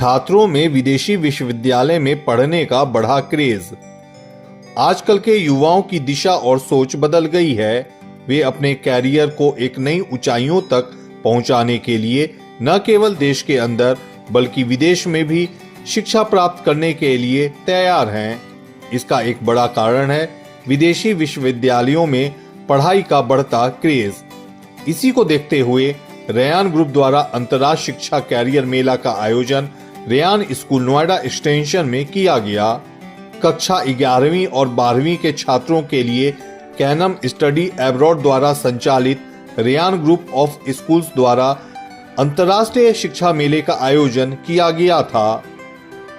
छात्रों में विदेशी विश्वविद्यालय में पढ़ने का बढ़ा क्रेज। आजकल के युवाओं की दिशा और सोच बदल गई है। वे अपने कैरियर को एक नई ऊंचाइयों तक पहुंचाने के लिए न केवल देश के अंदर बल्कि विदेश में भी शिक्षा प्राप्त करने के लिए तैयार हैं। इसका एक बड़ा कारण है विदेशी विश्वविद्यालयों में पढ़ाई का बढ़ता क्रेज। इसी को देखते हुए रेयान ग्रुप द्वारा अंतर्राष्ट्रीय शिक्षा कैरियर मेला का आयोजन रेयान स्कूल नोएडा एक्सटेंशन में किया गया। कक्षा 11वीं और 12वीं के छात्रों के लिए कैनम स्टडी एब्रॉड द्वारा संचालित रेयान ग्रुप ऑफ स्कूल्स द्वारा अंतर्राष्ट्रीय शिक्षा मेले का आयोजन किया गया था।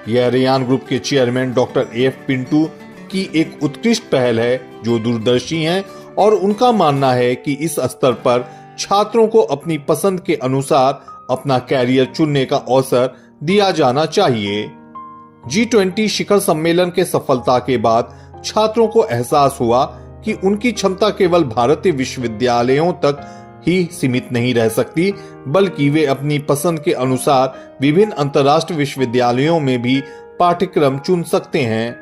यह रेयान ग्रुप के चेयरमैन डॉक्टर एफ पिंटू की एक उत्कृष्ट पहल है, जो दूरदर्शी हैं और उनका मानना है कि इस स्तर पर छात्रों को अपनी पसंद के अनुसार अपना कैरियर चुनने का अवसर दिया जाना चाहिए। G20 शिखर सम्मेलन के सफलता के बाद छात्रों को एहसास हुआ कि उनकी क्षमता केवल भारतीय विश्वविद्यालयों तक ही सीमित नहीं रह सकती, बल्कि वे अपनी पसंद के अनुसार विभिन्न अंतर्राष्ट्रीय विश्वविद्यालयों में भी पाठ्यक्रम चुन सकते हैं।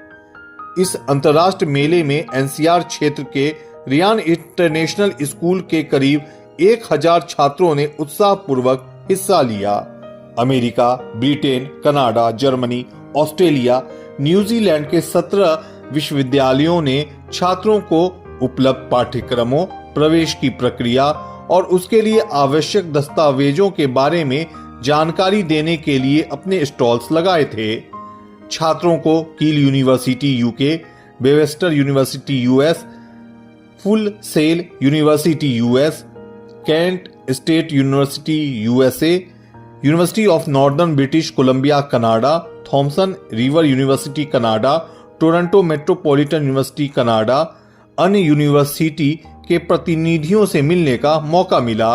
इस अंतर्राष्ट्रीय मेले में एनसीआर क्षेत्र के रेयान इंटरनेशनल स्कूल के करीब 1000 छात्रों ने उत्साहपूर्वक हिस्सा लिया। America, Britain, Canada, Germany, Australia, New Zealand के 17 विश्वविद्यालयों ने छात्रों को उपलब्ध पाठ्यक्रमों, प्रवेश की प्रक्रिया और उसके लिए आवश्यक दस्तावेजों के बारे में जानकारी देने के लिए अपने स्टॉल्स लगाए थे। छात्रों को Keele university UK, Webster university US, full sail university US, Kent state university USA, university of Northern British Columbia Canada, Thompson river university Canada, Toronto metropolitan university Canada, अन्य यूनिवर्सिटी के प्रतिनिधियों से मिलने का मौका मिला।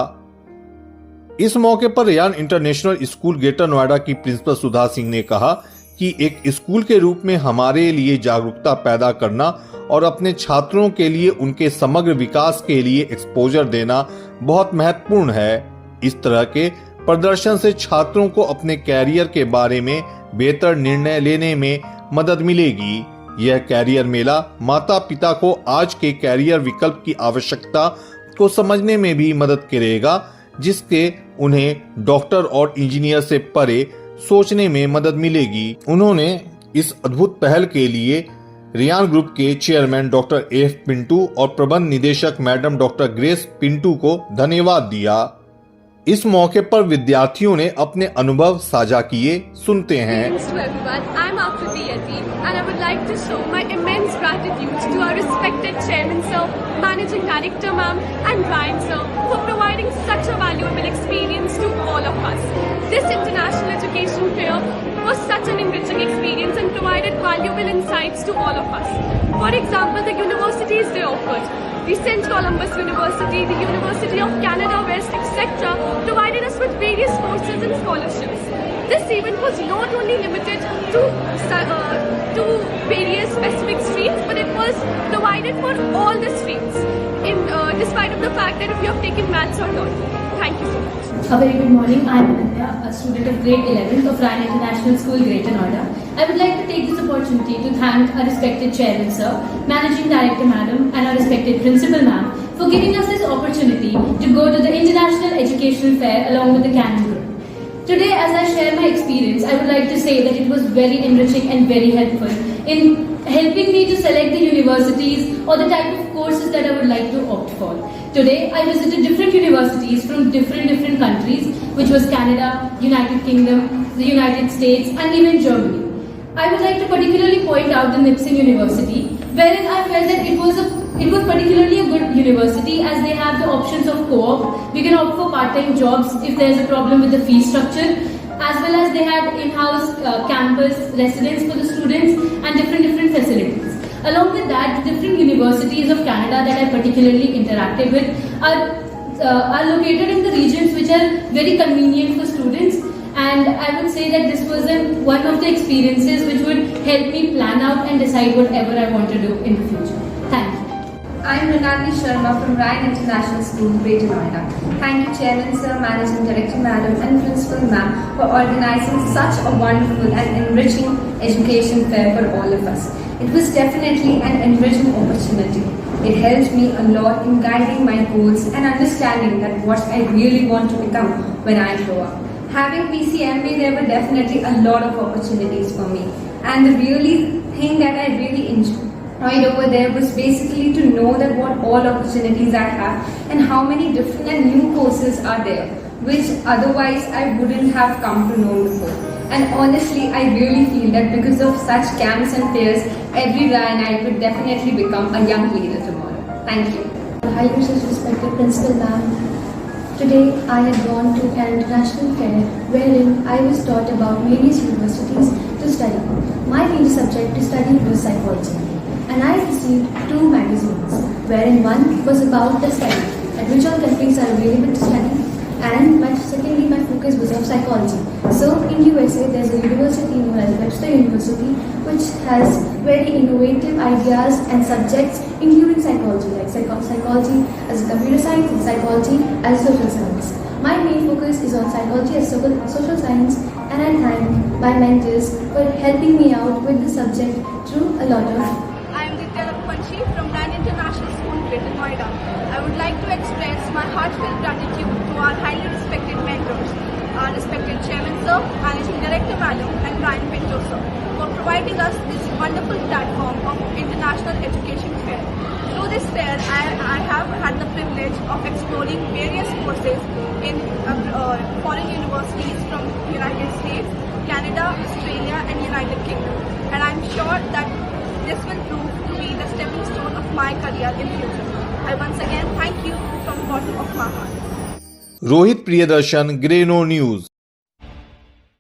इस मौके पर Ryan international school greater Noida की प्रिंसिपल सुधा सिंह ने कहा कि एक स्कूल के रूप में हमारे लिए जागरूकता पैदा करना और अपने छात्रों के लिए उनके समग्र विकास के लिए एक्सपोजर देना बहुत महत्वपूर्ण है। इस तरह के प्रदर्शन से छात्रों को अपने कैरियर के बारे में बेहतर निर्णय लेने में मदद मिलेगी। यह कैरियर मेला माता पिता को आज के कैरियर विकल्प की आवश्यकता को समझने में भी मदद करेगा, जिसके उन्हें डॉक्टर और इंजीनियर से परे सोचने में मदद मिलेगी। उन्होंने इस अद्भुत पहल के लिए रेयान ग्रुप के चेयरमैन डॉक्टर एफ पिंटू और प्रबंध निदेशक मैडम डॉक्टर ग्रेस पिंटू को धन्यवाद दिया। इस मौके पर विद्यार्थियों ने अपने अनुभव साझा किए। सुनते हैं। This international education fair was such an enriching experience and provided valuable insights to all of us. For example, the universities they offered, the St. Columbus University, the University of Canada West, etc. provided us with various courses and scholarships. This event was not only limited to various specific streams, but it was provided for all the streams, despite of the fact that if you have taken maths or not. Thank you so much. A very good morning. I am Ananya, a student of grade 11th of Ryan International School, Greater Noida. I would like to take this opportunity to thank our respected chairman sir, managing director madam and our respected principal ma'am for giving us this opportunity to go to the International Educational Fair along with the Canon Group. Today, as I share my experience, I would like to say that it was very enriching and very helpful in helping me to select the universities or the type of courses that I would like to opt for. Today, I visited different universities from different countries, which was Canada, United Kingdom, the United States, and even Germany. I would like to particularly point out the Nipsing University, wherein I felt that it was particularly a good university as they have the options of co-op. We can opt for part-time jobs if there is a problem with the fee structure, as well as they had in-house campus residence for the students and different facilities. Along with that, the different universities of Canada that I particularly interacted with are located in the regions which are very convenient for students, and I would say that this was one of the experiences which would help me plan out and decide whatever I want to do in the future. Thank you. I'm Runali Sharma from Ryan International School, Greater Noida. Thank you, Chairman Sir, Managing Director Madam, and Principal Ma'am for organizing such a wonderful and enriching education fair for all of us. It was definitely an enriching opportunity. It helped me a lot in guiding my goals and understanding that what I really want to become when I grow up. Having PCMB, there were definitely a lot of opportunities for me. And the really thing that I really enjoyed over there was basically to know that what all opportunities I have and how many different and new courses are there, which otherwise I wouldn't have come to know before. And honestly, I really feel that because of such camps and fairs, every Ryanite would definitely become a young leader tomorrow. Thank you. Hi, respected Principal Ma'am. Today I had gone to an international fair wherein I was taught about various universities to study. My favorite subject to study was psychology, and I received 2 magazines, wherein one was about the study, at which all countries are available to study, and secondly my focus was of psychology. So in USA there's a university known as Webster University, which has very innovative ideas and subjects including psychology, like psychology as a computer science and psychology as social science. My main focus is on psychology as social science, and I thank my mentors for helping me out with the subject through a lot of. I am Ditya Lakpanchi from Ryan International School, Greater Noida. I would like to express my heartfelt gratitude to our highly respected mentors, our respected Chairman Sir, Managing Director Madam, and Ryan Pinto Sir, for providing us this wonderful platform of International Education Fair. Through this fair, I have had the privilege of exploring various courses in foreign universities from United States, Canada, Australia, and United Kingdom. And I'm sure that this will prove to be the stepping stone of my career in future. I once again thank you from the bottom of my heart. Rohit Priyadarshan, Greno news.